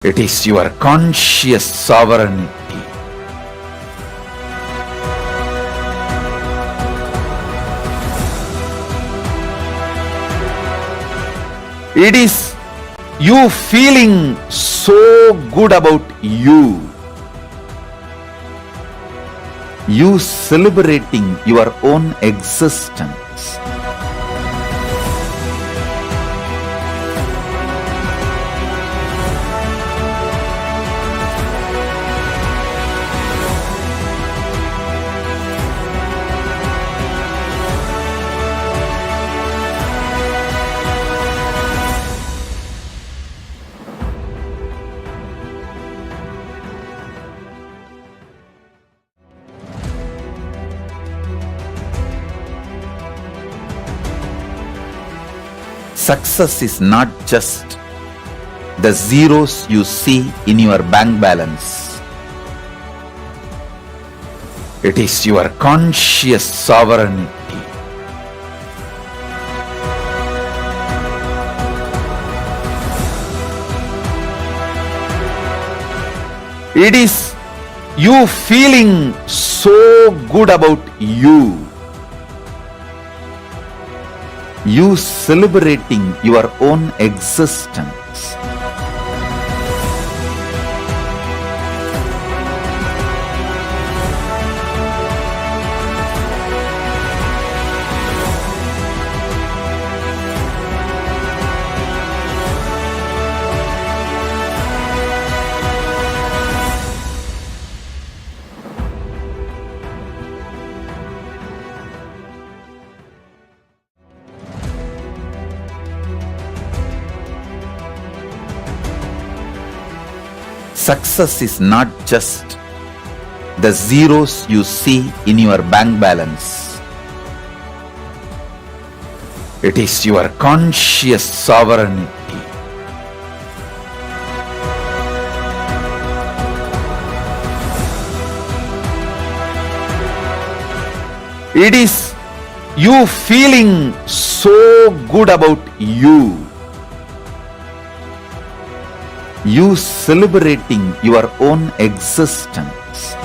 It is your conscious sovereignty. It is you feeling so good about you. You celebrating your own existence. Success is not just the zeros you see in your bank balance. It is your conscious sovereignty. It is you feeling so good about you. You celebrating your own existence. Success is not just the zeros you see in your bank balance. It is your conscious sovereignty. It is you feeling so good about you. You celebrating your own existence.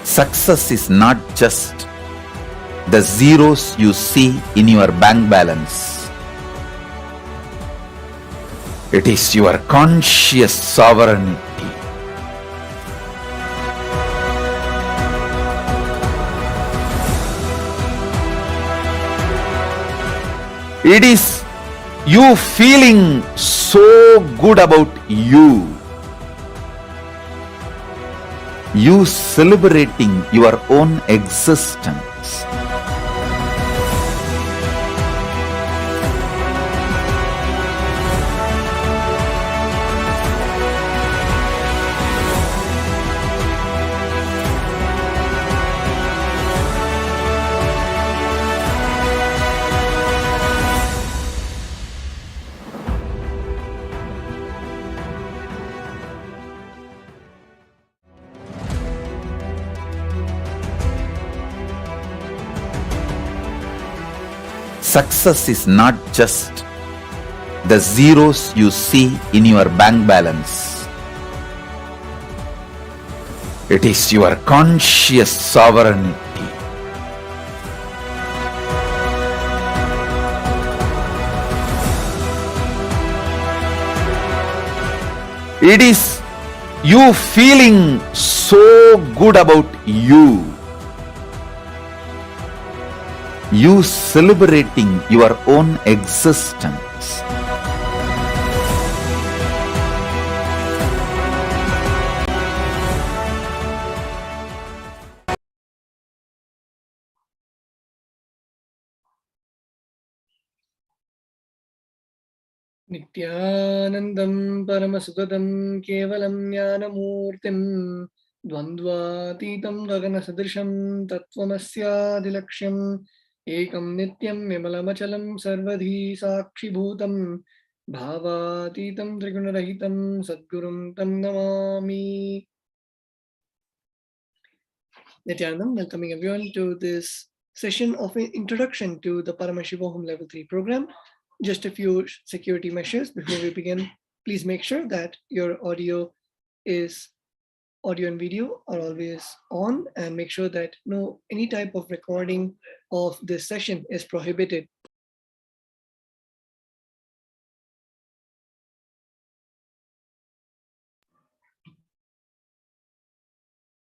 Success is not just the zeros you see in your bank balance. It is your conscious sovereignty. It is you feeling so good about you. You celebrating your own existence. Success is not just the zeros you see in your bank balance. It is your conscious sovereignty. It is you feeling so good about you. You celebrating your own existence. Nithyanandam Paramashivoham Kevalam Jnanamurtim Dvandvatitam Gaganasadrisham Tattvamasyaadilaksham Ekam Nityam Vimalamachalam Sarvadhi Sakshibhutam Bhavatitam Trigunarahitam Sadgurum Tam Namami. Nithyanandam, welcoming everyone to this session of introduction to the Paramashivoham Level 3 program. Just a few security measures before we begin. Please make sure that your audio and video are always on, and make sure that any type of recording of this session is prohibited.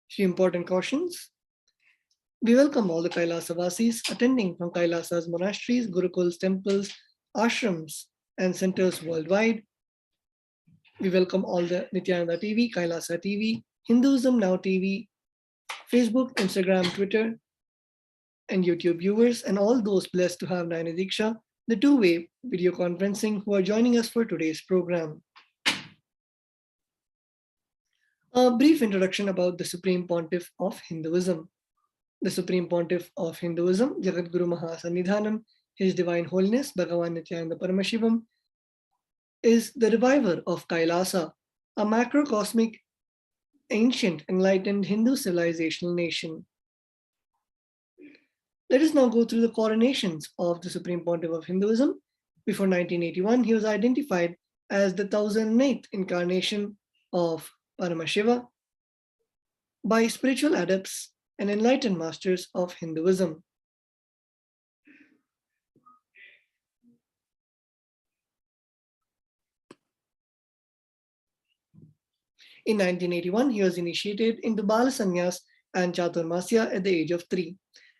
Few important cautions. We welcome all the Kailasa Vasis attending from Kailasa's monasteries, gurukuls, temples, ashrams, and centers worldwide. We welcome all the Nithyananda TV, Kailasa TV, Hinduism Now TV, Facebook, Instagram, Twitter, and YouTube viewers, and all those blessed to have Nayana Diksha, the two-way video conferencing, who are joining us for today's program. A brief introduction about the Supreme Pontiff of Hinduism. The Supreme Pontiff of Hinduism, Jagadguru Mahasannidhanam, His Divine Holiness Bhagavan Nithyananda Paramashivam, is the reviver of Kailasa, a macrocosmic, ancient, enlightened Hindu civilizational nation. Let us now go through the coronations of the Supreme Pontiff of Hinduism. Before 1981, he was identified as the 1008th incarnation of Paramashiva by spiritual adepts and enlightened masters of Hinduism. In 1981, he was initiated into Bala Sannyas and Chaturmasya at the age of 3.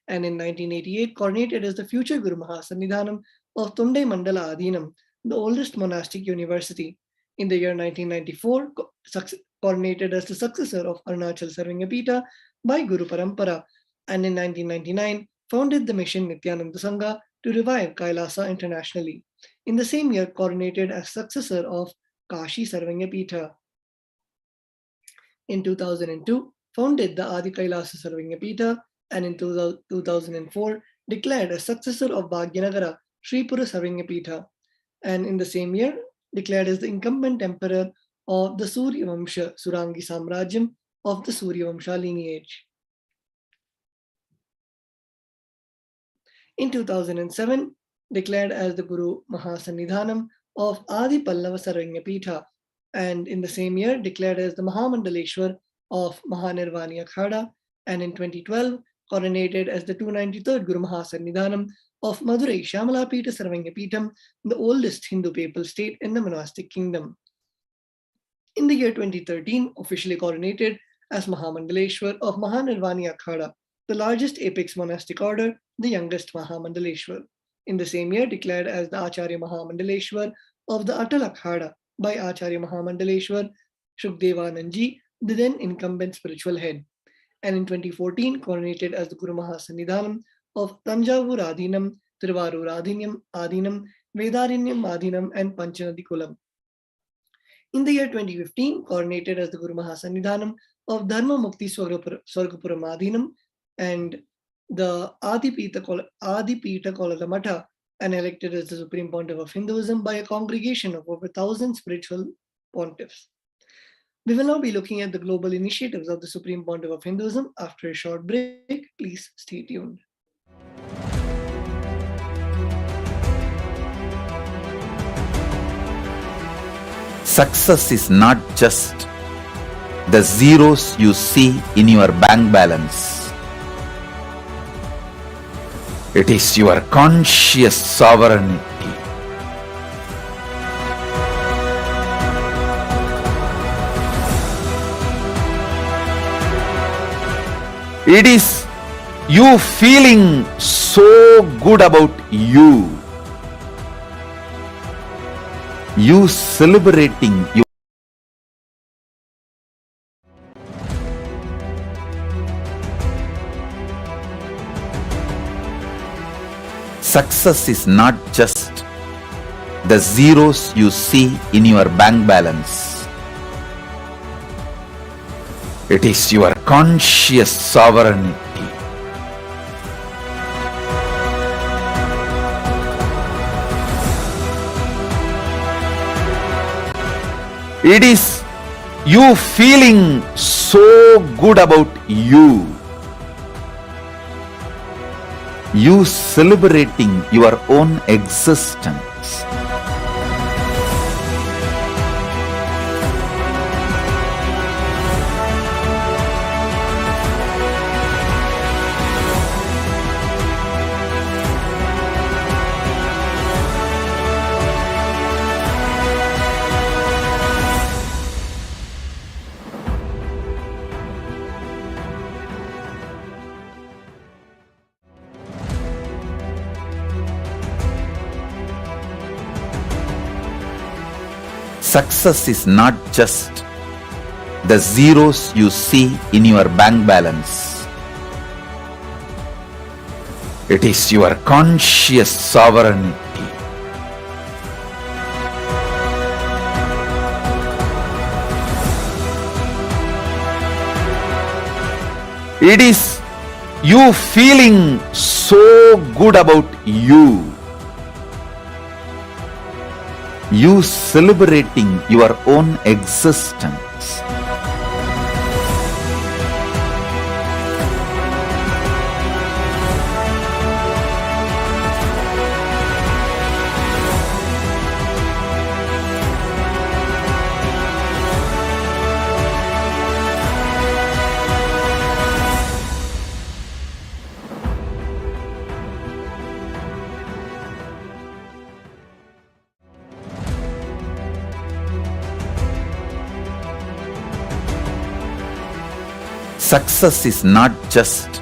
And in 1988, coronated as the future Guru Mahasannidhanam of Tunde Mandala Adhinam, the oldest monastic university. In the year 1994, coronated as the successor of Arunachal Sarvingapita by Guru Parampara. And in 1999, founded the mission Nithyananda Sangha to revive Kailasa internationally. In the same year, coronated as successor of Kashi Sarvingapita. In 2002, founded the Adi Kailasa Sarvingapita, and in 2004, declared as successor of Bhagyanagara Sripura Sarvingapita, and in the same year, declared as the incumbent emperor of the Surya Vamsha Surangi Samrajyam of the Surya Vamsha lineage. In 2007, declared as the Guru Mahasannidhanam of Adi Pallava Sarvingapita, and in the same year declared as the Mahamandaleshwar of Mahanirvani Akhada, and in 2012 coronated as the 293rd Guru Mahasannidhanam of Madurai Shamalapita Sarvangapitam, the oldest Hindu papal state in the monastic kingdom. In the year 2013, officially coronated as Mahamandaleshwar of Mahanirvani Akhada, the largest apex monastic order, the youngest Mahamandaleshwar. In the same year declared as the Acharya Mahamandaleshwar of the Atal Akhada by Acharya Mahamandaleshwar Shukdevanandji, the then incumbent spiritual head. And in 2014, coronated as the Guru Mahasannidhanam of Tanjavur Adhinam, Tiruvarur Adhinam, Vedarinyam Adhinam, and Panchanadi Kulam. In the year 2015, coronated as the Guru Mahasannidhanam of Dharma Mukti Swargapuram Adhinam and the Adipita Kolalamata, and elected as the Supreme Pontiff of Hinduism by a congregation of over 1,000 spiritual pontiffs. We will now be looking at the global initiatives of the Supreme Pontiff of Hinduism after a short break. Please stay tuned. Success is not just the zeros you see in your bank balance. It is your conscious sovereignty. It is you feeling so good about you. You celebrating you. Success is not just the zeros you see in your bank balance. It is your conscious sovereignty. It is you feeling so good about you. You celebrating your own existence. Success is not just the zeros you see in your bank balance. It is your conscious sovereignty. It is you feeling so good about you. You celebrating your own existence. Success is not just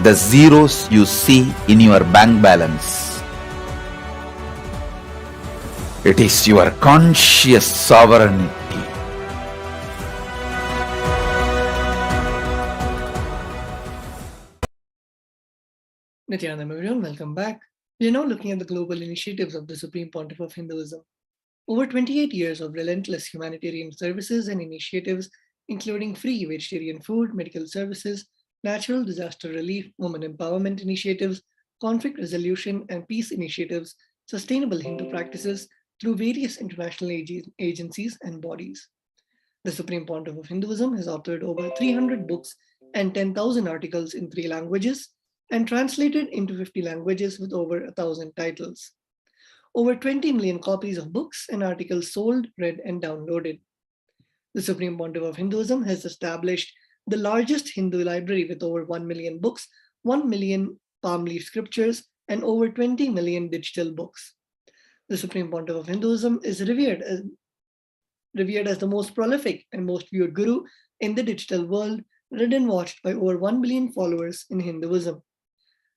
the zeros you see in your bank balance. It is your conscious sovereignty. Nithyananda, everyone, welcome back. We are now looking at the global initiatives of the Supreme Pontiff of Hinduism. Over 28 years of relentless humanitarian services and initiatives, including free vegetarian food, medical services, natural disaster relief, women empowerment initiatives, conflict resolution and peace initiatives, sustainable Hindu practices through various international agencies and bodies. The Supreme Pontiff of Hinduism has authored over 300 books and 10,000 articles in 3 languages and translated into 50 languages with over 1,000 titles. Over 20 million copies of books and articles sold, read, and downloaded. The Supreme Pontiff of Hinduism has established the largest Hindu library with over 1 million books, 1 million palm leaf scriptures, and over 20 million digital books. The Supreme Pontiff of Hinduism is revered as the most prolific and most viewed guru in the digital world, read and watched by over 1 billion followers in Hinduism.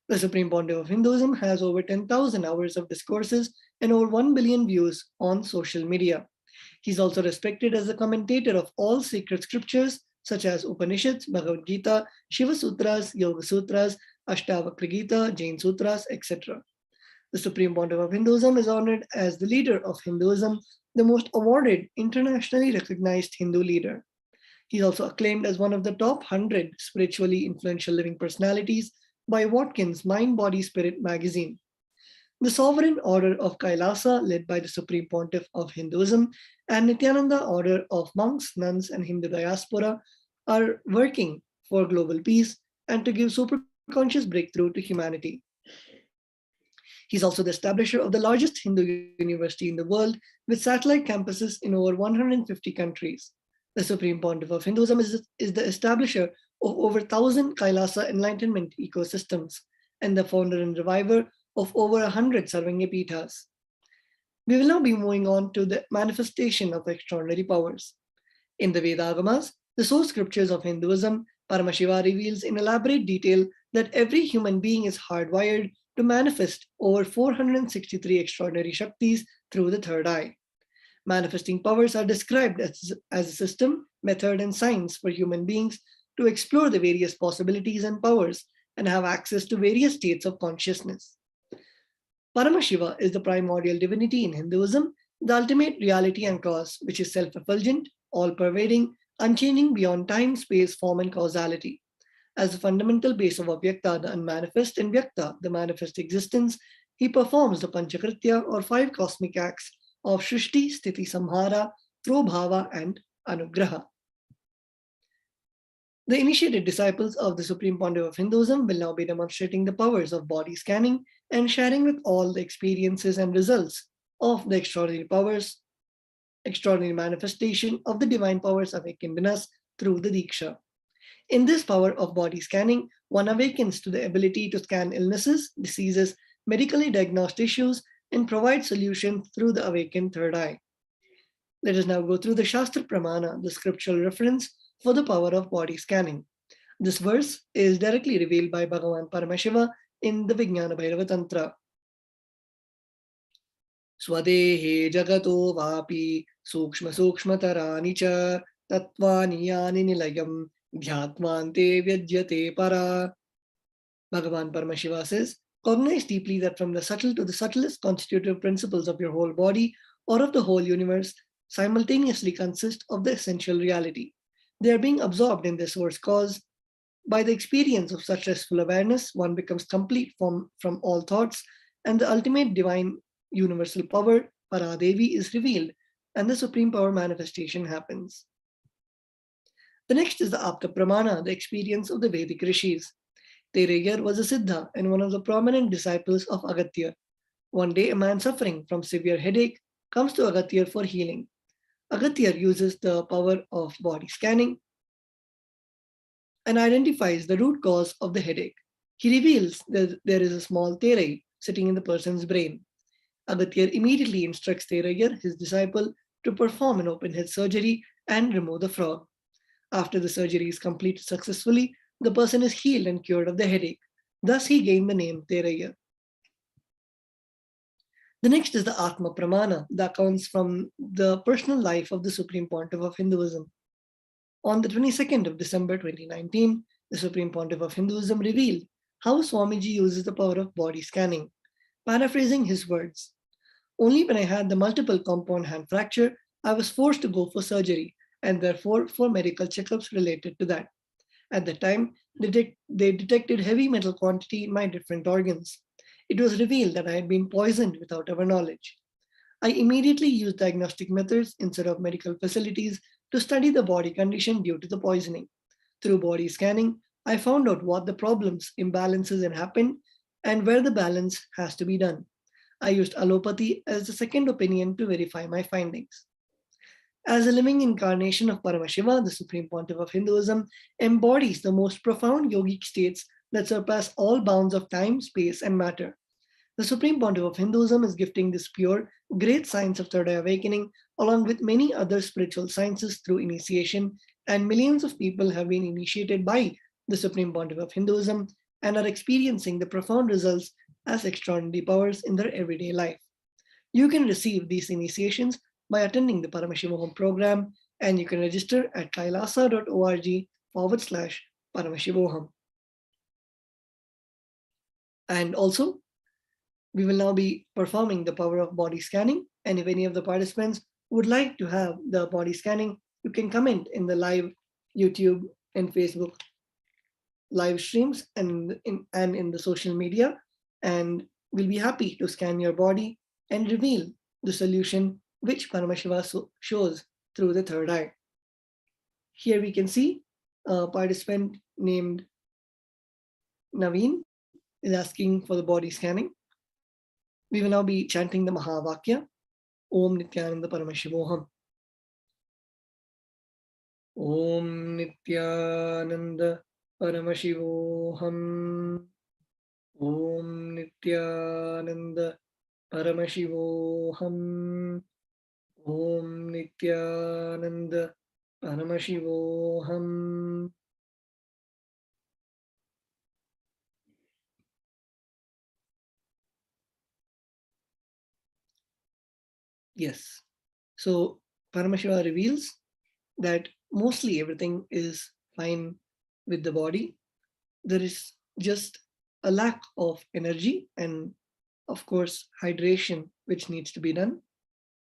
The Supreme Pontiff of Hinduism has over 10,000 hours of discourses and over 1 billion views on social media. He's also respected as a commentator of all sacred scriptures such as Upanishads, Bhagavad Gita, Shiva Sutras, Yoga Sutras, Ashtavakra Gita, Jain Sutras, etc. The Supreme Pontiff of Hinduism is honored as the leader of Hinduism, the most awarded, internationally recognized Hindu leader. He's also acclaimed as one of the top 100 spiritually influential living personalities by Watkins' Mind, Body, Spirit magazine. The Sovereign Order of KAILASA, led by the Supreme Pontiff of Hinduism, and Nithyananda Order of Monks, Nuns, and Hindu Diaspora are working for global peace and to give superconscious breakthrough to humanity. He's also the establisher of the largest Hindu university in the world with satellite campuses in over 150 countries. The Supreme Pontiff of Hinduism is the establisher of over 1,000 Kailasa Enlightenment ecosystems and the founder and reviver of over 100 Sarvanya Pithas. We will now be moving on to the manifestation of extraordinary powers. In the Vedagamas, the source scriptures of Hinduism, Paramashiva reveals in elaborate detail that every human being is hardwired to manifest over 463 extraordinary Shaktis through the third eye. Manifesting powers are described as a system, method, and science for human beings to explore the various possibilities and powers and have access to various states of consciousness. Paramashiva is the primordial divinity in Hinduism, the ultimate reality and cause, which is self-effulgent, all-pervading, unchanging beyond time, space, form, and causality. As the fundamental base of Avyakta, the unmanifest, and Vyakta, the manifest existence, he performs the Panchakritya or five cosmic acts of Shrishti, Sthiti, Samhara, Prabhava, and Anugraha. The initiated disciples of the Supreme Pontiff of Hinduism will now be demonstrating the powers of body scanning and sharing with all the experiences and results of the extraordinary manifestation of the divine powers awakened in us through the Diksha. In this power of body scanning, one awakens to the ability to scan illnesses, diseases, medically diagnosed issues, and provide solutions through the awakened third eye. Let us now go through the Shastra Pramana, the scriptural reference for the power of body scanning. This verse is directly revealed by Bhagavan Paramashiva in the Vijnana Bhairava Tantra. Swadehe jagato vapi sukshma sukshmatarani cha tattvani yani nilayam dhyatmante vyajyate para. Bhagavan Paramashiva says, cognize deeply that from the subtle to the subtlest constitutive principles of your whole body or of the whole universe simultaneously consist of the essential reality. They are being absorbed in this source cause. By the experience of such restful awareness, one becomes complete from all thoughts, and the ultimate divine universal power, Paradevi, is revealed, and the supreme power manifestation happens. The next is the Apta Pramana, the experience of the Vedic rishis. Terayar was a Siddha and one of the prominent disciples of Agatya. One day, a man suffering from severe headache comes to Agatya for healing. Agatya uses the power of body scanning and identifies the root cause of the headache. He reveals that there is a small Terai sitting in the person's brain. Agatya immediately instructs Terayar, his disciple, to perform an open head surgery and remove the frog. After the surgery is completed successfully, the person is healed and cured of the headache. Thus, he gained the name Terayar. The next is the Atma Pramana, the accounts from the personal life of the Supreme Pontiff of Hinduism. On the 22nd of December 2019, the Supreme Pontiff of Hinduism revealed how Swamiji uses the power of body scanning. Paraphrasing his words, only when I had the multiple compound hand fracture, I was forced to go for surgery and therefore for medical checkups related to that. At the time, they detected heavy metal quantity in my different organs. It was revealed that I had been poisoned without our knowledge. I immediately used diagnostic methods instead of medical facilities to study the body condition due to the poisoning. Through body scanning, I found out what the problems, imbalances had happened and where the balance has to be done. I used allopathy as the second opinion to verify my findings. As a living incarnation of Paramashiva, the Supreme Pontiff of Hinduism embodies the most profound yogic states that surpass all bounds of time, space, and matter. The Supreme Pontiff of Hinduism is gifting this pure, great science of third eye awakening, along with many other spiritual sciences through initiation, and millions of people have been initiated by the Supreme Pontiff of Hinduism and are experiencing the profound results as extraordinary powers in their everyday life. You can receive these initiations by attending the Paramashivoham program, and you can register at kailasa.org/Paramashivoham. And also, we will now be performing the power of body scanning. And if any of the participants would like to have the body scanning, you can comment in the live YouTube and Facebook live streams and in the social media. And we'll be happy to scan your body and reveal the solution which Paramashiva shows through the third eye. Here we can see a participant named Naveen is asking for the body scanning. We will now be chanting the Mahavakya, Om Nithyananda Paramashivoham. Om Nithyananda Paramashivoham. Om Nithyananda Paramashivoham. Om Nithyananda Paramashivoham. Yes. So Paramashiva reveals that mostly everything is fine with the body. There is just a lack of energy and of course, hydration, which needs to be done.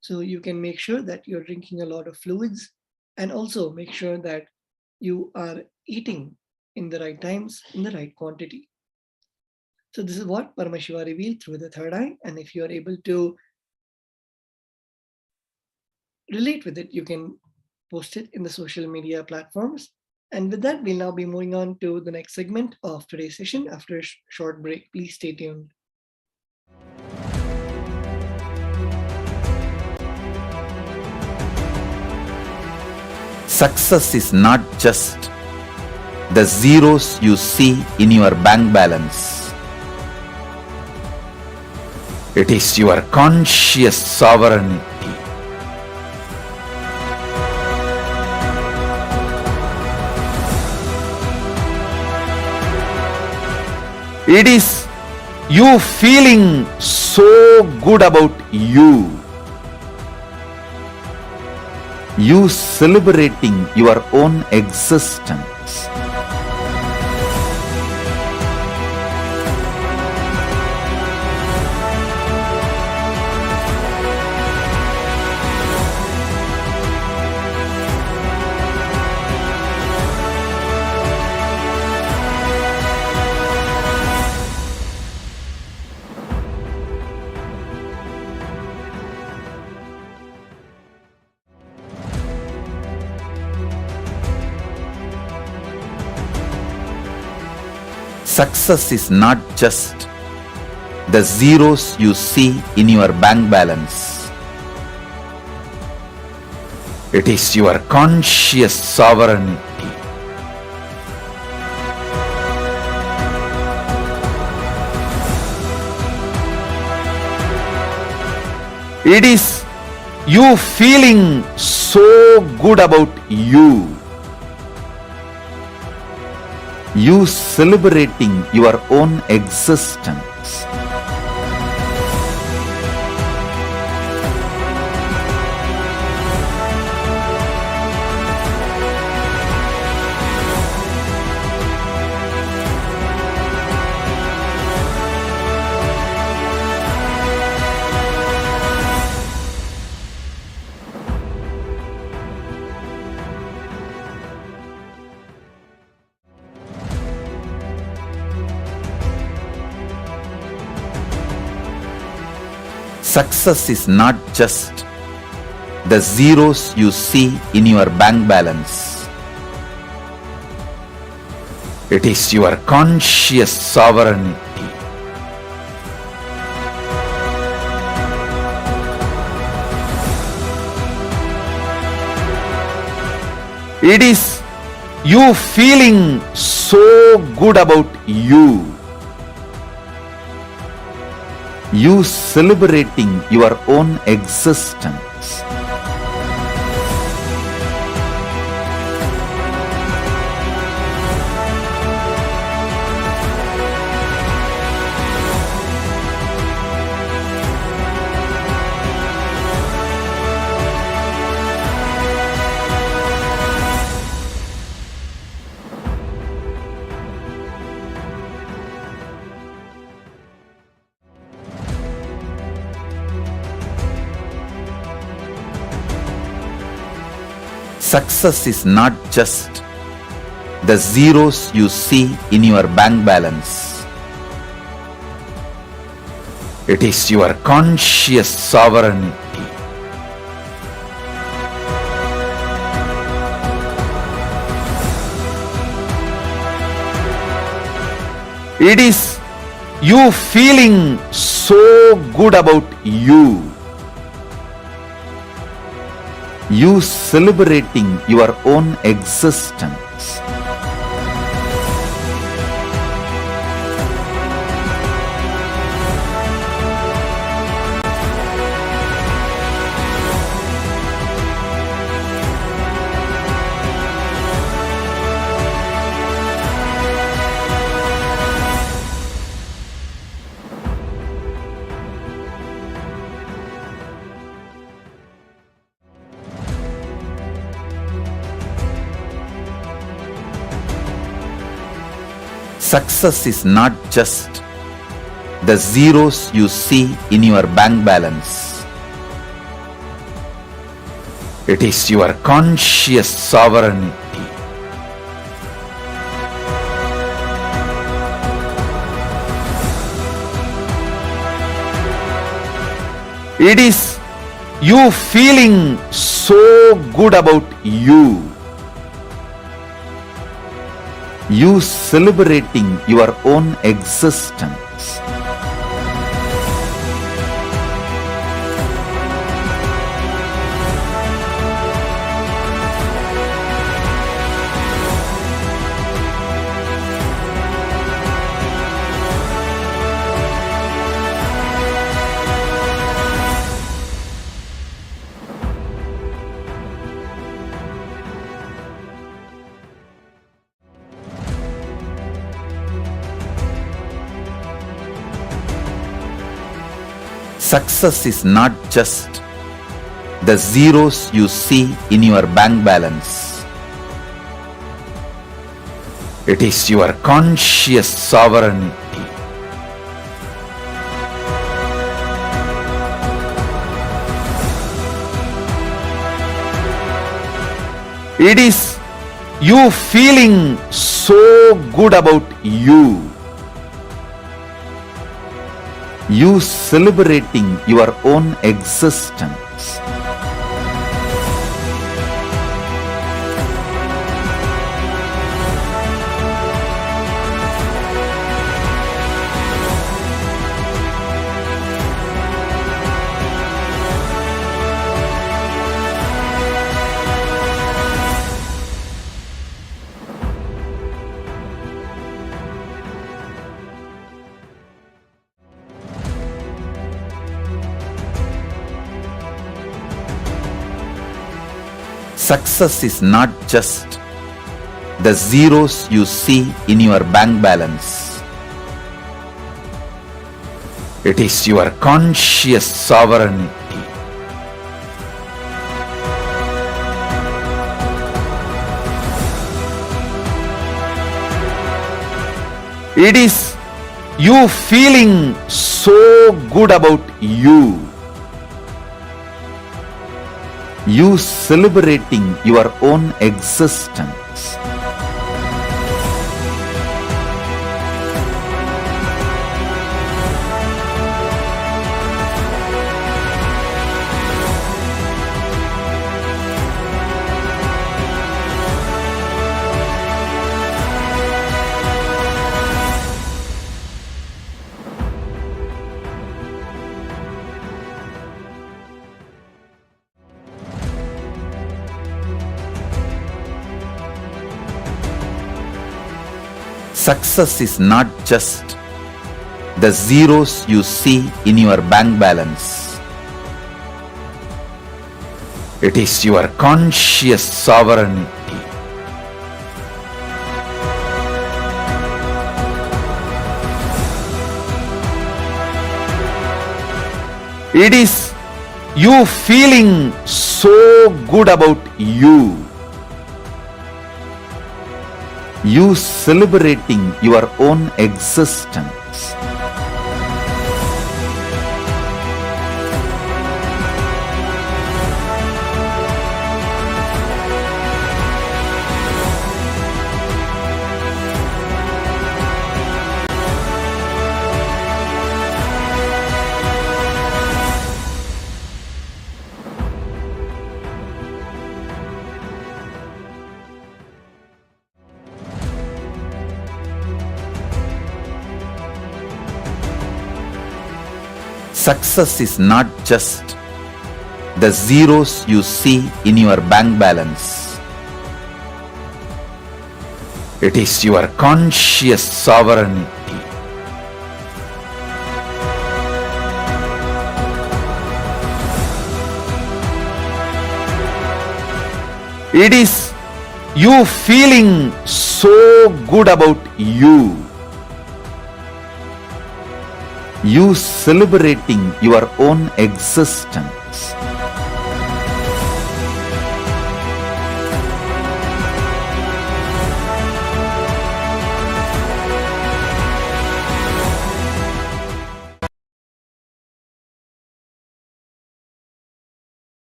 So you can make sure that you're drinking a lot of fluids, and also make sure that you are eating in the right times, in the right quantity. So this is what Paramashiva revealed through the third eye. And if you are able to relate with it, you can post it in the social media platforms. And with that, we'll now be moving on to the next segment of today's session after a short break. Please stay tuned. Success is not just the zeros you see in your bank balance. It is your conscious sovereignty. It is you feeling so good about you. You celebrating your own existence. Success is not just the zeros you see in your bank balance. It is your conscious sovereignty. It is you feeling so good about you. You celebrating your own existence. Success is not just the zeros you see in your bank balance. It is your conscious sovereignty. It is you feeling so good about you. You celebrating your own existence. Success is not just the zeros you see in your bank balance. It is your conscious sovereignty. It is you feeling so good about you. You celebrating your own existence. Success is not just the zeros you see in your bank balance. It is your conscious sovereignty. It is you feeling so good about you. You celebrating your own existence. Success is not just the zeros you see in your bank balance. It is your conscious sovereignty. It is you feeling so good about you. You celebrating your own existence. Success is not just the zeros you see in your bank balance. It is your conscious sovereignty. It is you feeling so good about you. You celebrating your own existence. Success is not just the zeros you see in your bank balance. It is your conscious sovereignty. It is you feeling so good about you. You celebrating your own existence. Success is not just the zeros you see in your bank balance. It is your conscious sovereignty. It is you feeling so good about you. You celebrating your own existence.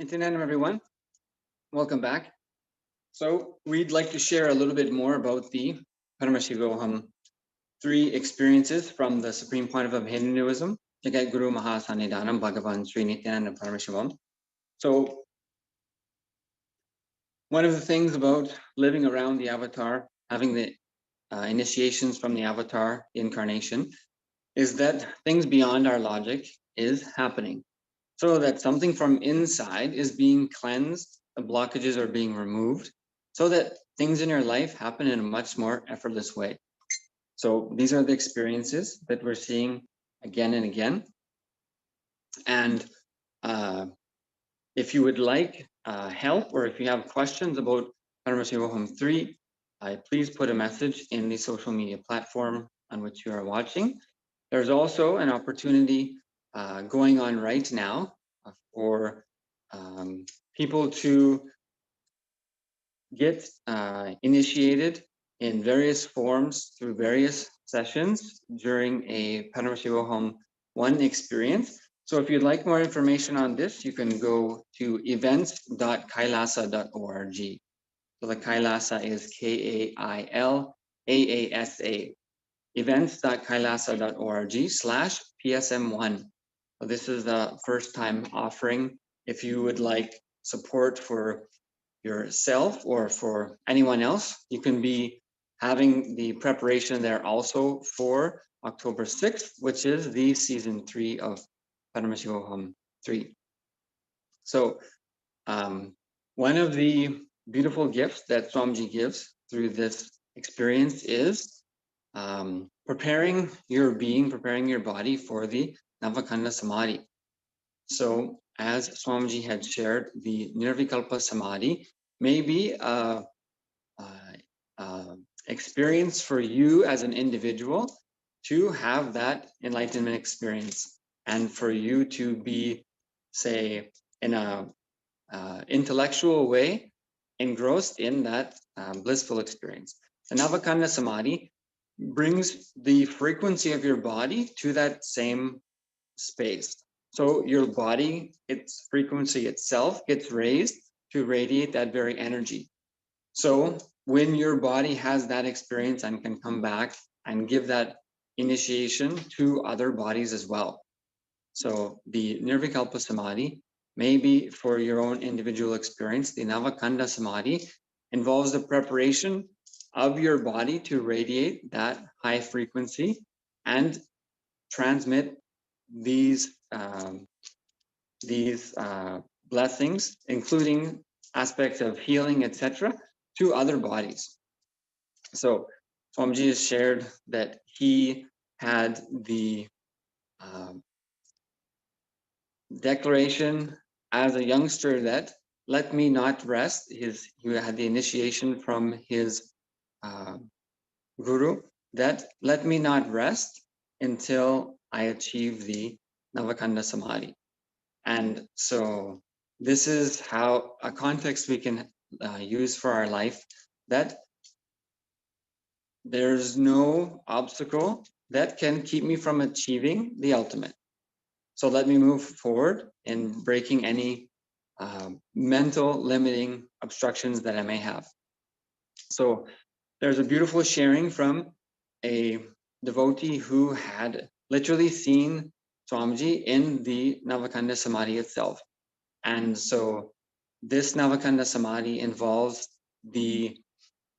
Nithyananda, everyone. Welcome back. So we'd like to share a little bit more about the Paramashivoham 3 experiences from the Supreme Point of Hinduism, Jagat Guru Mahasannidhanam Bhagavan Sri Nithyananda Paramashivam. So one of the things about living around the avatar, having the initiations from the avatar incarnation, is that things beyond our logic is happening. So that something from inside is being cleansed, the blockages are being removed, so that things in your life happen in a much more effortless way. So these are the experiences that we're seeing again and again. And if you would like help, or if you have questions about Paramashivoham 3, please put a message in the social media platform on which you are watching. There's also an opportunity going on right now for people to get initiated in various forms through various sessions during a Paramashivoham 1 experience. So if you'd like more information on this, you can go to events.kailasa.org. So the Kailasa is KAILAASA. events.kailasa.org/PSM1. So this is the first time offering. If you would like support for yourself or for anyone else, you can be having the preparation there also for October 6th, which is the season 3 of Paramashivoham 3. So one of the beautiful gifts that Swamiji gives through this experience is preparing your being, preparing your body for the Navakanda Samadhi. So as Swamiji had shared, the Nirvikalpa Samadhi may be a experience for you as an individual to have that enlightenment experience, and for you to be, say, in a intellectual way, engrossed in that blissful experience. The Navakanda Samadhi brings the frequency of your body to that same space. So your body, its frequency itself gets raised to radiate that very energy. So when your body has that experience and can come back and give that initiation to other bodies as well. So the Nirvikalpa Samadhi may be for your own individual experience. The Navakanda Samadhi involves the preparation of your body to radiate that high frequency and transmit these blessings, including aspects of healing, etc., to other bodies. So Swamiji has shared that he had the declaration as a youngster that let me not rest. He had the initiation from his guru that let me not rest until I achieve the Navakanda Samadhi. And so this is how a context we can use for our life, that there's no obstacle that can keep me from achieving the ultimate. So let me move forward in breaking any mental limiting obstructions that I may have. So there's a beautiful sharing from a devotee who had literally seen Swamiji in the Navakanda Samadhi itself. And so this Navakanda Samadhi involves the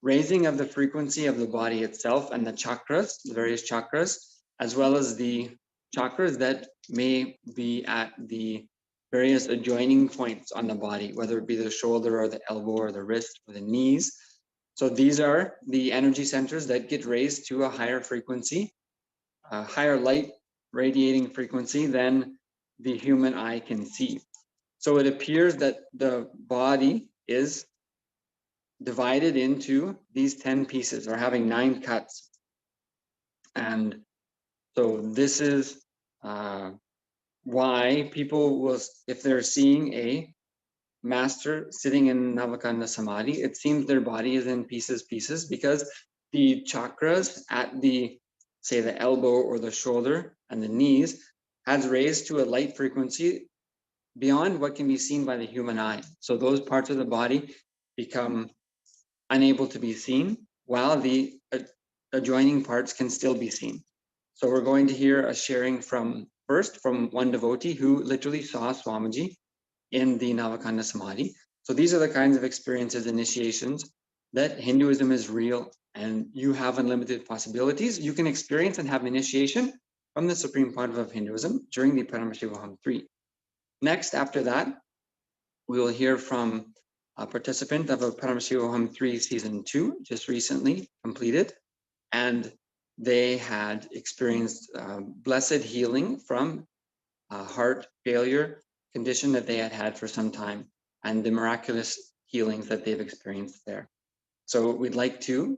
raising of the frequency of the body itself and the chakras, the various chakras, as well as the chakras that may be at the various adjoining points on the body, whether it be the shoulder or the elbow or the wrist or the knees. So these are the energy centers that get raised to a higher frequency, a higher light radiating frequency than the human eye can see. So it appears that the body is divided into these 10 pieces, or having 9 cuts. And so this is why people will, if they're seeing a master sitting in Navakanda Samadhi, it seems their body is in pieces, because the chakras at the, say, the elbow or the shoulder and the knees has raised to a light frequency beyond what can be seen by the human eye. So those parts of the body become unable to be seen, while the adjoining parts can still be seen. So we're going to hear a sharing from one devotee who literally saw Swamiji in the Navakanda Samadhi. So these are the kinds of experiences, initiations, that Hinduism is real and you have unlimited possibilities. You can experience and have initiation from the Supreme Part of Hinduism during the Paramashivoham 3. Next, after that, we will hear from a participant of a Paramashivoham 3 Season 2, just recently completed, and they had experienced blessed healing from a heart failure condition that they had had for some time, and the miraculous healings that they've experienced there. So we'd like to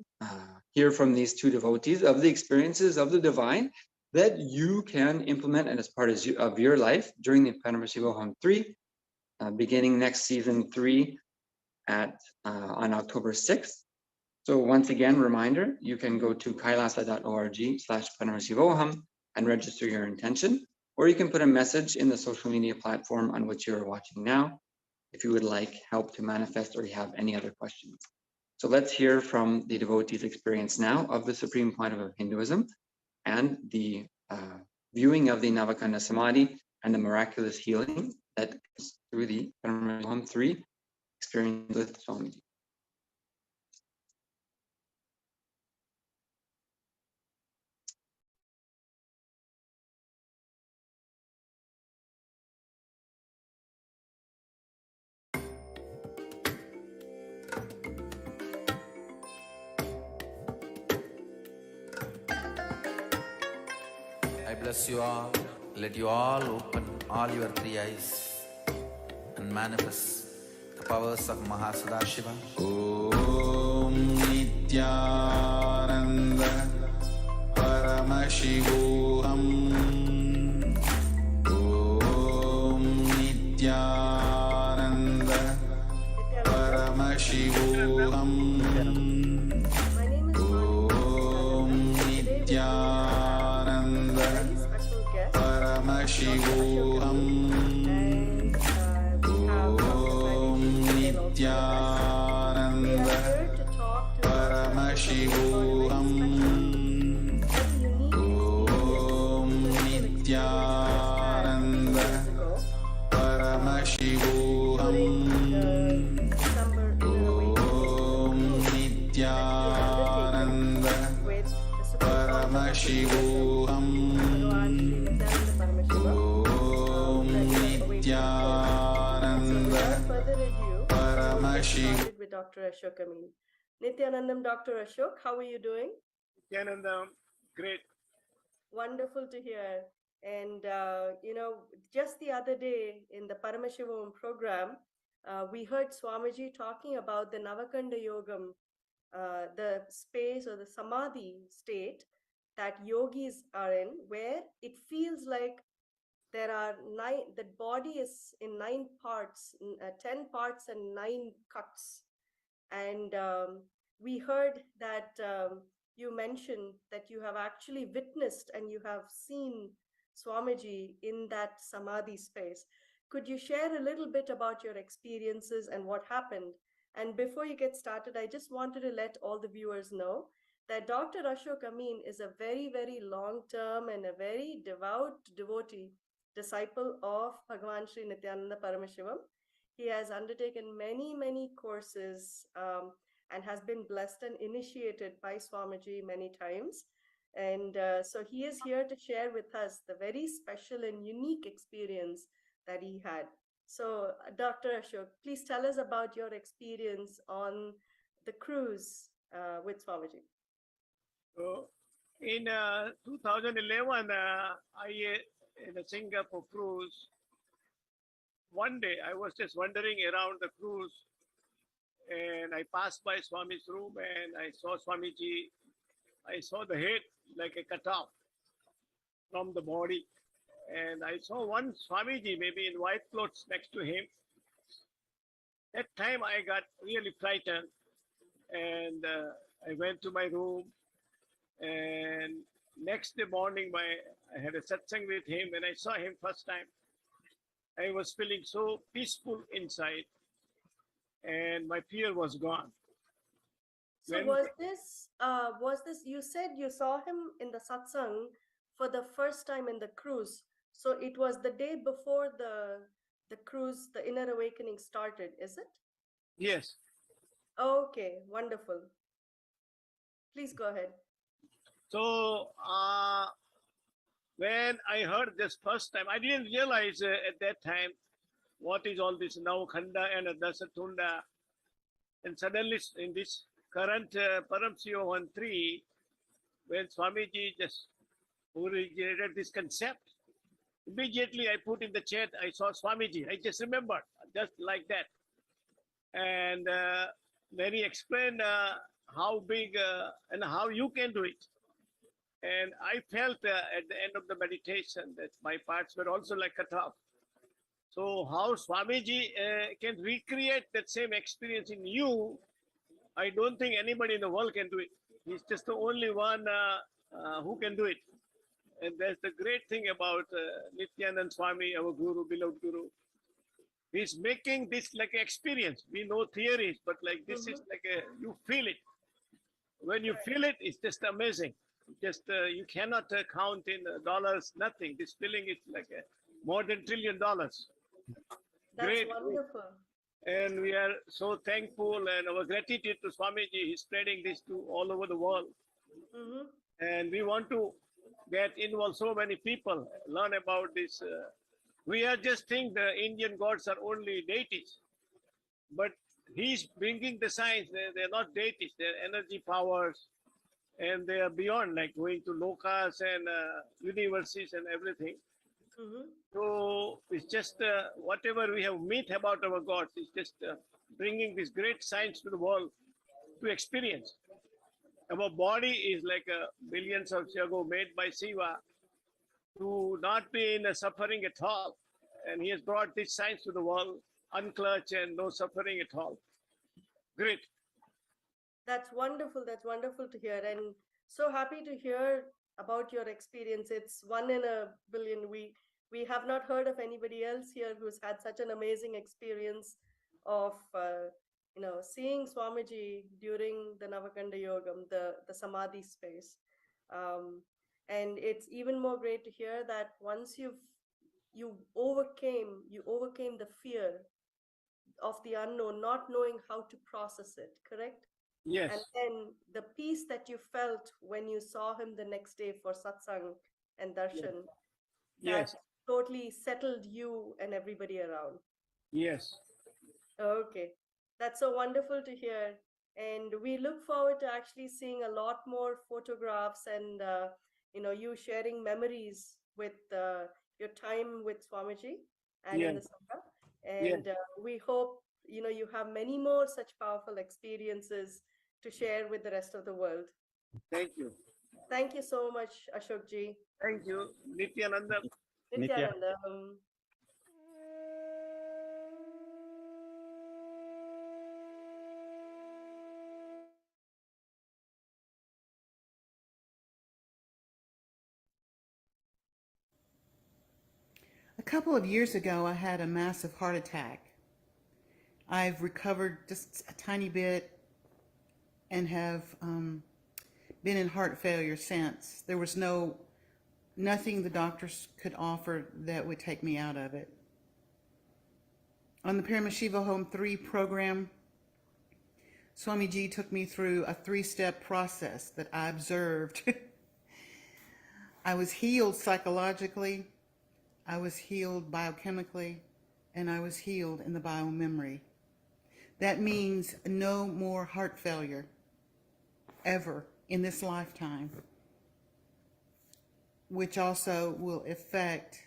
hear from these two devotees of the experiences of the divine that you can implement and as part of your life during the Paramashivoham 3, beginning next season 3 on October 6th. So once again, reminder, you can go to kailasa.org/Paramashivoham and register your intention, or you can put a message in the social media platform on which you're watching now if you would like help to manifest or you have any other questions. So let's hear from the devotee's experience now of the Supreme Point of Hinduism and the viewing of the Navakanda Samadhi and the miraculous healing that comes through the Paramashivoham 3 experience with Swamiji. I bless you all. Let you all open all your three eyes and manifest the powers of Mahasadashiva. Om Nithyananda Paramashivoham. Om Nithyananda Paramashivoham. Om Nithyananda Paramashivoham. Om Nithyananda Paramashivoham. Om Nithyananda Paramashivoham. Om Nithyananda Paramashivoham. Started with Dr. Ashok Amin. Nithyanandam, Dr. Ashok, how are you doing? Nithyanandam, great. Wonderful to hear. And, just the other day in the Paramashivoham program, we heard Swamiji talking about the Navakanda Yogam, the space or the Samadhi state that yogis are in, where it feels like there are 9, the body is in 9 parts, 10 parts and 9 cuts. And we heard that you mentioned that you have actually witnessed and you have seen Swamiji in that Samadhi space. Could you share a little bit about your experiences and what happened? And before you get started, I just wanted to let all the viewers know that Dr. Ashok Amin is a very, very long-term and a very devout devotee, disciple of Bhagavan Sri Nithyananda Paramashivam. He has undertaken many, many courses and has been blessed and initiated by Swamiji many times. And so he is here to share with us the very special and unique experience that he had. So Dr. Ashok, please tell us about your experience on the cruise with Swamiji. So in 2011, in a Singapore cruise, one day I was just wandering around the cruise and I passed by Swami's room and I saw Swamiji. I saw the head like a cut off from the body. And I saw one Swamiji, maybe in white clothes next to him. That time I got really frightened and I went to my room. And next day morning, I had a satsang with him when I saw him first time. I was feeling so peaceful inside, and my fear was gone. So When was this, you said you saw him in the satsang for the first time in the cruise. So it was the day before the cruise, the inner awakening started, is it? yes, Okay, wonderful. Please go ahead. so when I heard this first time, I didn't realize at that time what is all this now Khanda and Dasatunda. And suddenly in this current Paramashivoham 3, when Swamiji just originated this concept, immediately I put in the chat, I saw Swamiji. I just remembered, just like that. And then he explained how big and how you can do it. And I felt at the end of the meditation that my parts were also like cut off. So how Swamiji can recreate that same experience in you, I don't think anybody in the world can do it. He's just the only one who can do it. And that's the great thing about Nithyananda Swami, our guru, beloved guru. He's making this like an experience. We know theories, but like this is like you feel it. When you feel it, it's just amazing. Just you cannot count in dollars, nothing. This feeling is like more than $1 trillion. That's Great. wonderful. And we are so thankful, and our gratitude to Swamiji. He's spreading this to all over the world. Mm-hmm. And we want to get involved so many people, learn about this. We are just think the Indian gods are only deities, but he's bringing the science. They're not deities, they're energy powers, and they are beyond, like going to lokas and universes and everything. Mm-hmm. So it's just whatever we have myth about our gods, it's just bringing this great science to the world to experience. Our body is like billions of years ago made by Shiva to not be in a suffering at all. And he has brought this science to the world, unclutch and no suffering at all. Great. That's wonderful. That's wonderful to hear. And so happy to hear about your experience. It's 1 in a billion. We have not heard of anybody else here who's had such an amazing experience of seeing Swamiji during the Navakanda Yogam, the Samadhi space. And it's even more great to hear that once you overcame the fear of the unknown, not knowing how to process it, correct? Yes. And then the peace that you felt when you saw him the next day for satsang and darshan, Yes. that totally settled you and everybody around. Yes. Okay, that's so wonderful to hear. And we look forward to actually seeing a lot more photographs and you sharing memories with your time with Swamiji and in the Sangha. And we hope you have many more such powerful experiences to share with the rest of the world. Thank you. Thank you so much, Ashok ji. Thank you. Nithyananda. Nithyananda. A couple of years ago, I had a massive heart attack. I've recovered just a tiny bit and have been in heart failure since. There was nothing the doctors could offer that would take me out of it. On the Paramashivoham 3 program, Swamiji took me through a 3-step process that I observed. I was healed psychologically, I was healed biochemically, and I was healed in the biomemory. That means no more heart failure ever in this lifetime, which also will affect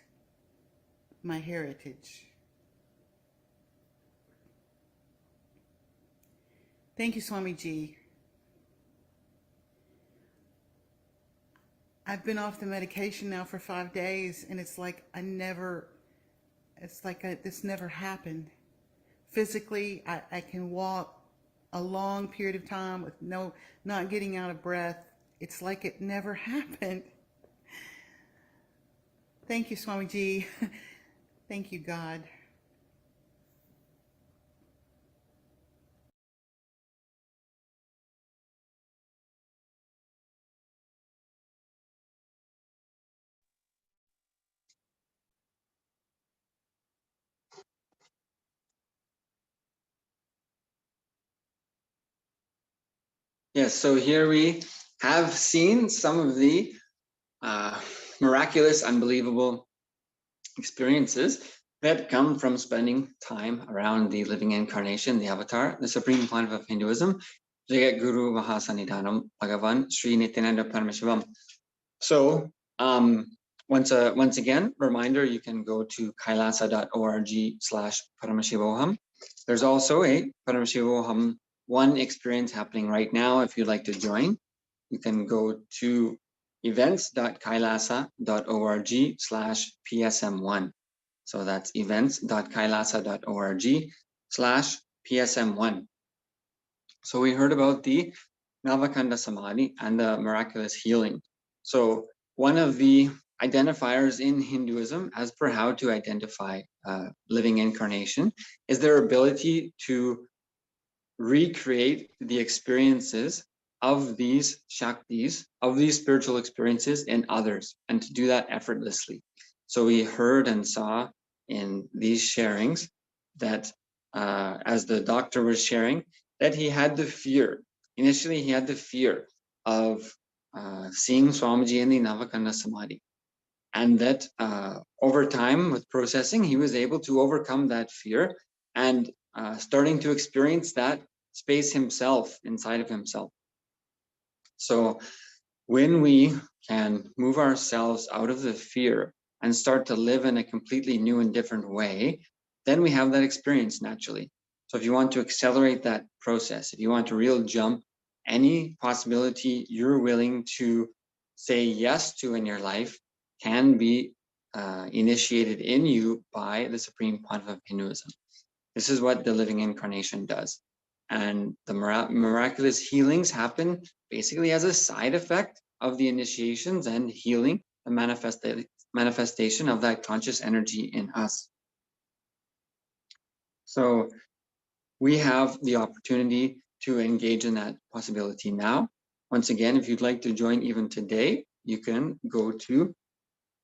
my heritage. Thank you, Swamiji. I've been off the medication now for 5 days, and it's like this never happened. Physically, I can walk a long period of time with not getting out of breath. It's like it never happened. Thank you, Swamiji. Thank you, God. Yes, so here we have seen some of the miraculous, unbelievable experiences that come from spending time around the living incarnation, the avatar, the supreme pontiff of Hinduism, Jagat Guru Mahasanidhanam Bhagavan Sri Nithyananda Paramashivam. So once again, reminder, you can go to kailasa.org/Paramashivoham. There's also a Paramashivoham 1 experience happening right now. If you'd like to join, you can go to events.kailasa.org/PSM1. So that's events.kailasa.org/PSM1. So we heard about the Navakanda Samadhi and the miraculous healing. So one of the identifiers in Hinduism as per how to identify living incarnation is their ability to recreate the experiences of these Shaktis, of these spiritual experiences in others, and to do that effortlessly. So we heard and saw in these sharings that as the doctor was sharing, that he had the fear. Initially, he had the fear of seeing Swamiji in the Navakanda Samadhi. And that over time, with processing, he was able to overcome that fear and starting to experience that space himself, inside of himself. So when we can move ourselves out of the fear and start to live in a completely new and different way, then we have that experience naturally. So if you want to accelerate that process, if you want to real jump, any possibility you're willing to say yes to in your life can be initiated in you by the Supreme Pontiff of Hinduism. This is what the living incarnation does. And the miraculous healings happen basically as a side effect of the initiations and healing, the manifestation of that conscious energy in us. So we have the opportunity to engage in that possibility now. Once again, if you'd like to join even today, you can go to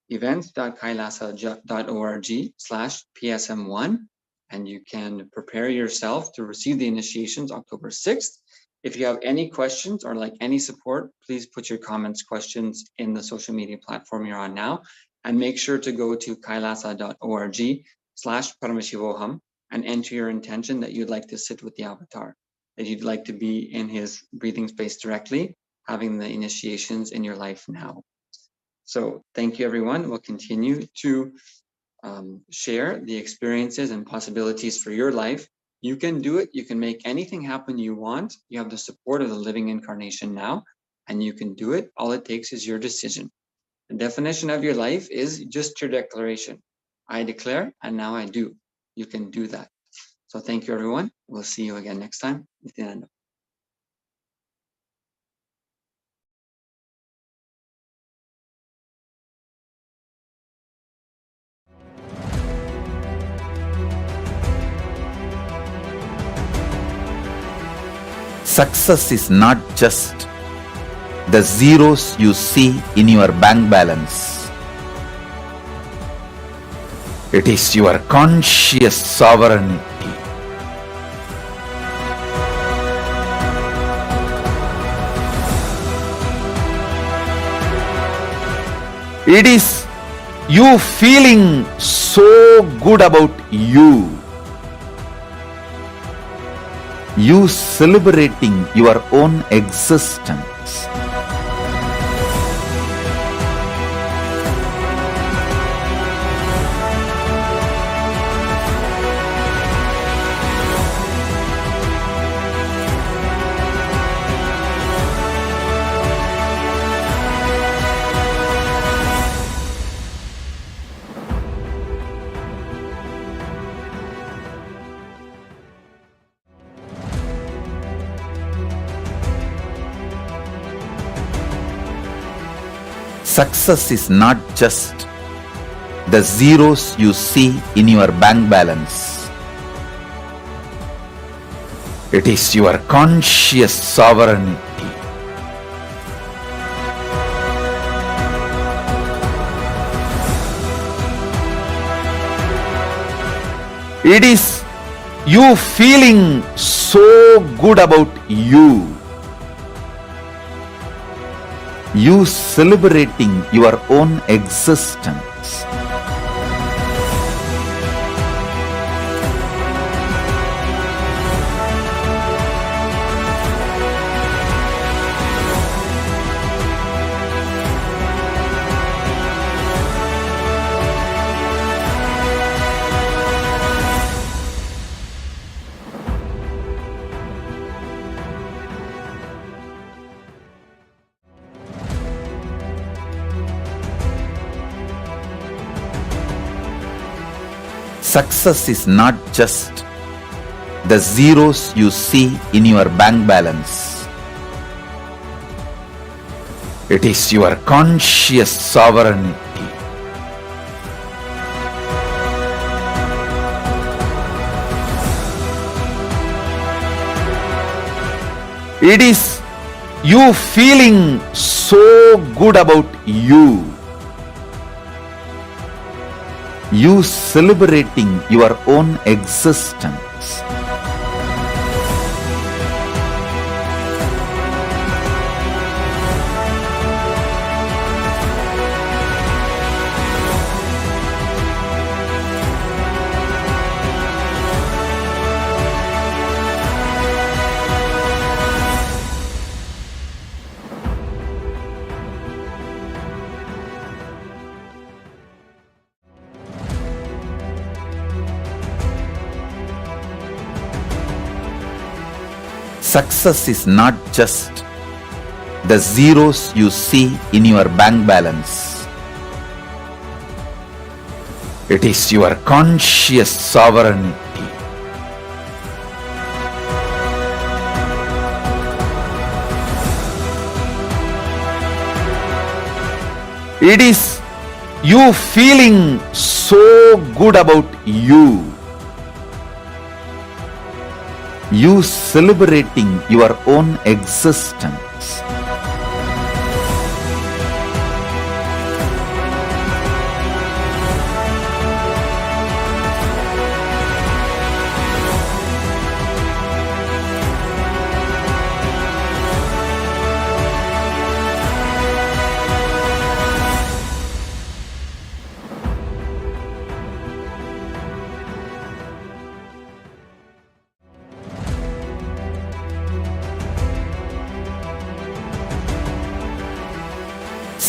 events.kailasa.org/PSM1 and you can prepare yourself to receive the initiations October 6th. If you have any questions or like any support, please put your comments, questions in the social media platform you're on now, and make sure to go to kailasa.org/Paramashivoham and enter your intention that you'd like to sit with the avatar, that you'd like to be in his breathing space directly, having the initiations in your life now. So thank you, everyone. We'll continue to share the experiences and possibilities for your life. You can do it. You can make anything happen you want. You have the support of the living incarnation now, and you can do it. All it takes is your decision. The definition of your life is just your declaration. I declare, and now I do. You can do that. So thank you, everyone. We'll see you again next time. Nithyananda. Success is not just the zeros you see in your bank balance. It is your conscious sovereignty. It is you feeling so good about you. You celebrating your own existence. Success is not just the zeros you see in your bank balance. It is your conscious sovereignty. It is you feeling so good about you. You celebrating your own existence. Success is not just the zeros you see in your bank balance. It is your conscious sovereignty. It is you feeling so good about you. You celebrating your own existence. Success is not just the zeros you see in your bank balance. It is your conscious sovereignty. It is you feeling so good about you. You celebrating your own existence.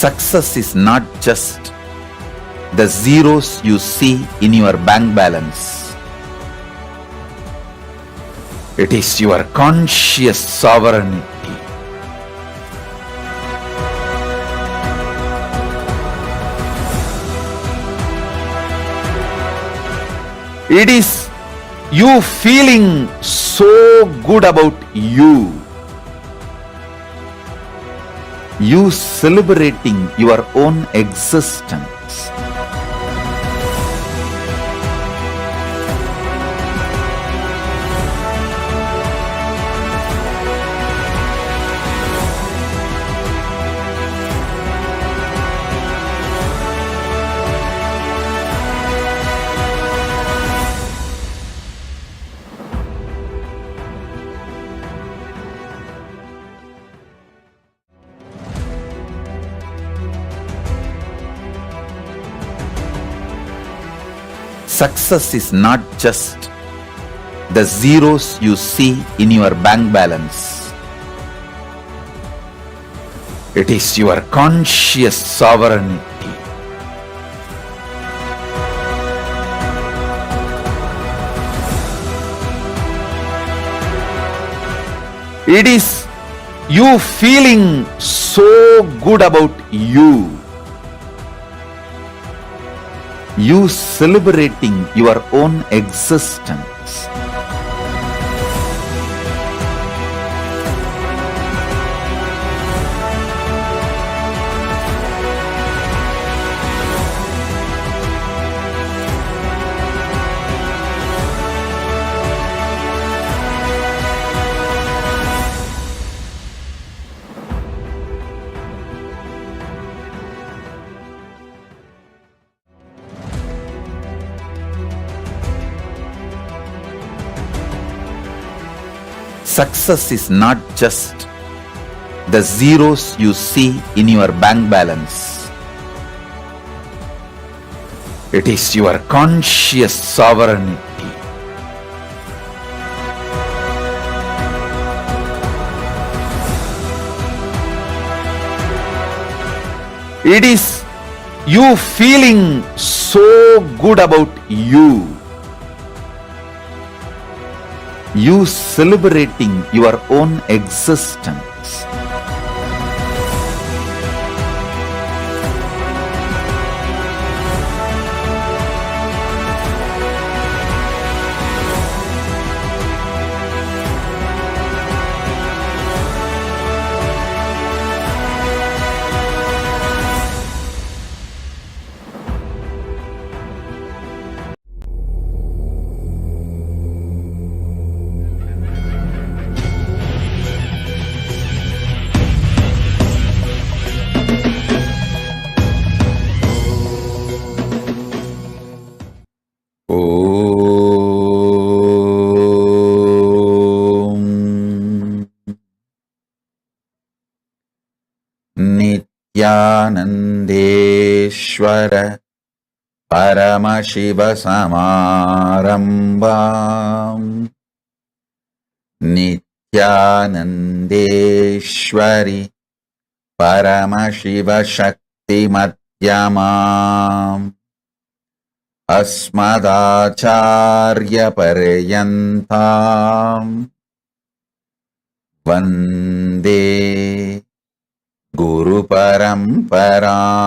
Success is not just the zeros you see in your bank balance. It is your conscious sovereignty. It is you feeling so good about you. You celebrating your own existence. Success is not just the zeros you see in your bank balance. It is your conscious sovereignty. It is you feeling so good about you. You celebrating your own existence. success is not just the zeros you see in your bank balance. It is your conscious sovereignty. It is you feeling so good about you. You celebrating your own existence. Nithyanandeshwara Paramashivoham Nithyanandeshwari Paramashiva Shakti Madhyamam Asmadacharya Paryantam Vande Guru Paramparam.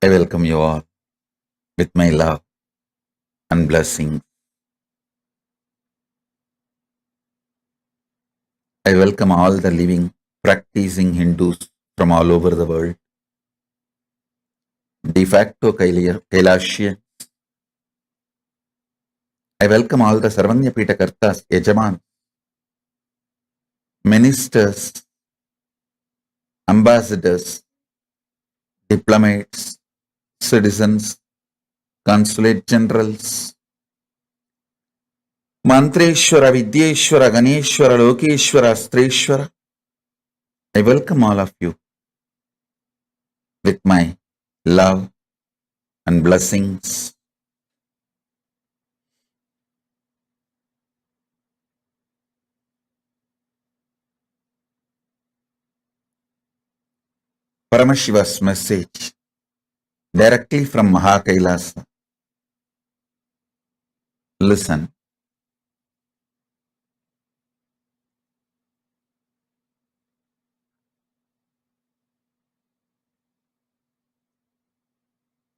I welcome you all with my love and blessings. I welcome all the living, practicing Hindus from all over the world, de facto Kailasians. I welcome all the Sarvanyapita Kartas, Yajaman, ministers, ambassadors, diplomats, citizens, consulate generals, Mantreshwara, Vidyeshwara, Ganeshwara, Lokeshwara, Astreshwara. I welcome all of you with my love and blessings. Paramashiva's message directly from KAILASA. Listen.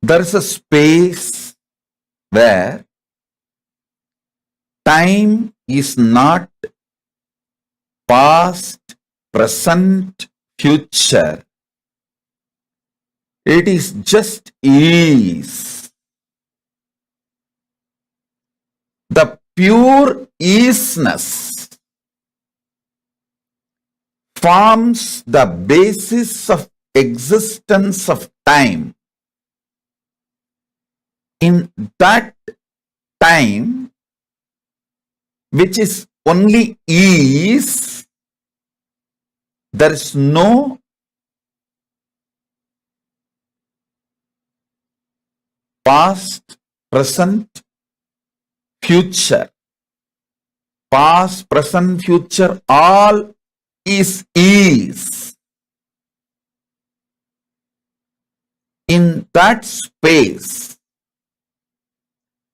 There is a space where time is not past, present, future. It is just is. The pure isness forms the basis of existence of time. In that time, which is only is, there is no past, present, future. Past, present, future, all is. In that space,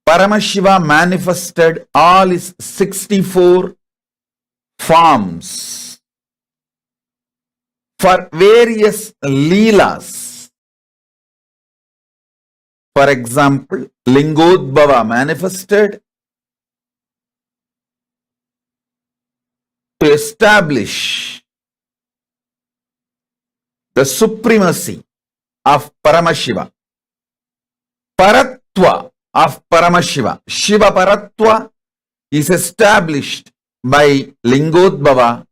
Paramashiva manifested all his 64 forms for various leelas. For example, Lingodbhava manifested to establish the supremacy of Paramashiva. Paratva of Paramashiva, Shiva Paratva, is established by Lingodbhava